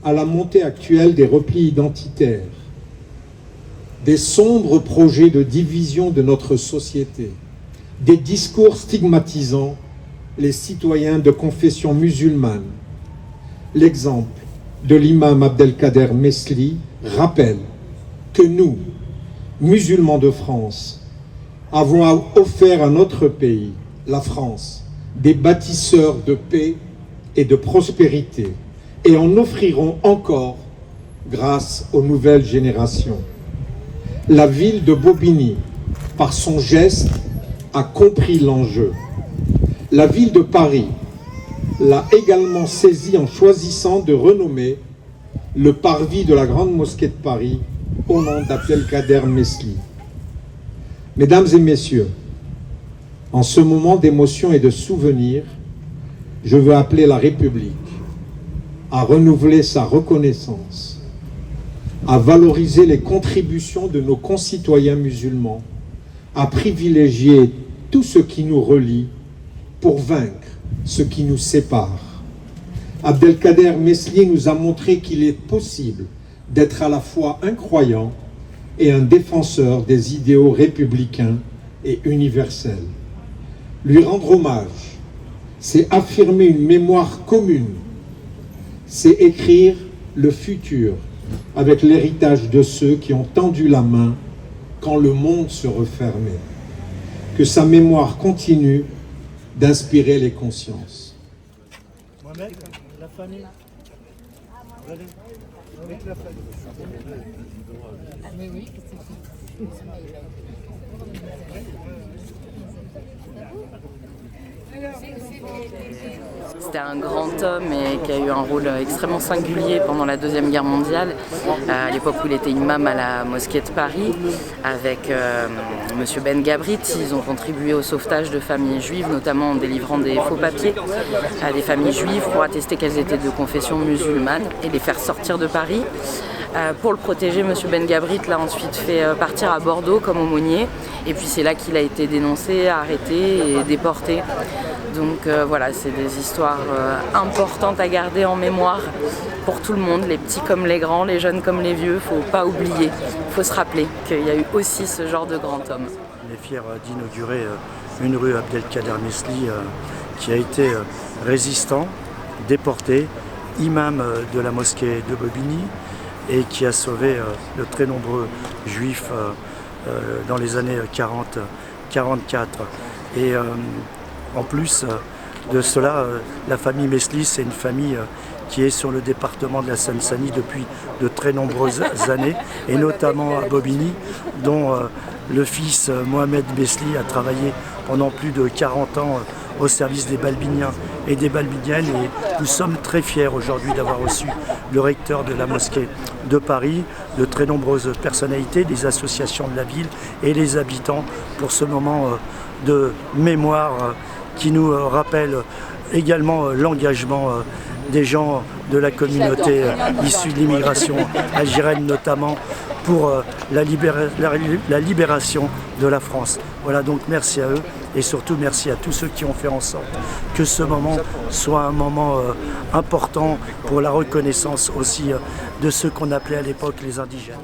À la montée actuelle des replis identitaires, des sombres projets de division de notre société, des discours stigmatisant les citoyens de confession musulmane. L'exemple de l'imam Abdelkader Mesli rappelle que nous, musulmans de France, avons offert à notre pays, la France, des bâtisseurs de paix et de prospérité, et en offriront encore grâce aux nouvelles générations. La ville de Bobigny, par son geste, a compris l'enjeu. La ville de Paris l'a également saisi en choisissant de renommer le parvis de la Grande Mosquée de Paris au nom d'Abdelkader Mesli. Mesdames et messieurs, en ce moment d'émotion et de souvenir, je veux appeler la République à renouveler sa reconnaissance, à valoriser les contributions de nos concitoyens musulmans, à privilégier tout ce qui nous relie pour vaincre ce qui nous sépare. Abdelkader Mesli nous a montré qu'il est possible d'être à la fois un croyant et un défenseur des idéaux républicains et universels. Lui rendre hommage, c'est affirmer une mémoire commune, c'est écrire le futur avec l'héritage de ceux qui ont tendu la main quand le monde se refermait. Que sa mémoire continue d'inspirer les consciences. Mohamed, la famille. Allez, avec la famille. Mais oui, c'était un grand homme et qui a eu un rôle extrêmement singulier pendant la Deuxième Guerre mondiale, à l'époque où il était imam à la mosquée de Paris, avec M. Ben Gabrit. Ils ont contribué au sauvetage de familles juives, notamment en délivrant des faux papiers à des familles juives pour attester qu'elles étaient de confession musulmane et les faire sortir de Paris. Pour le protéger, M. Ben Gabrit l'a ensuite fait partir à Bordeaux comme aumônier, et puis c'est là qu'il a été dénoncé, arrêté et déporté. Donc voilà, c'est des histoires importantes à garder en mémoire pour tout le monde, les petits comme les grands, les jeunes comme les vieux. Il ne faut pas oublier, il faut se rappeler qu'il y a eu aussi ce genre de grand homme. On est fiers d'inaugurer une rue Abdelkader Mesli qui a été résistant, déporté, imam de la mosquée de Bobigny, et qui a sauvé de très nombreux juifs dans les années 40-44. Et en plus de cela, la famille Mesli, c'est une famille qui est sur le département de la Seine-Saint-Denis depuis de très nombreuses années, et notamment à Bobigny, dont le fils Mohamed Mesli a travaillé pendant plus de 40 ans au service des Balbiniens et des Balbiniennes, et nous sommes très fiers aujourd'hui d'avoir reçu le recteur de la mosquée de Paris, de très nombreuses personnalités, des associations de la ville et les habitants pour ce moment de mémoire qui nous rappelle également l'engagement des gens de la communauté issue de l'immigration algérienne, notamment pour la libération de la France. Voilà, donc merci à eux et surtout merci à tous ceux qui ont fait en sorte que ce moment soit un moment important pour la reconnaissance aussi de ceux qu'on appelait à l'époque les indigènes.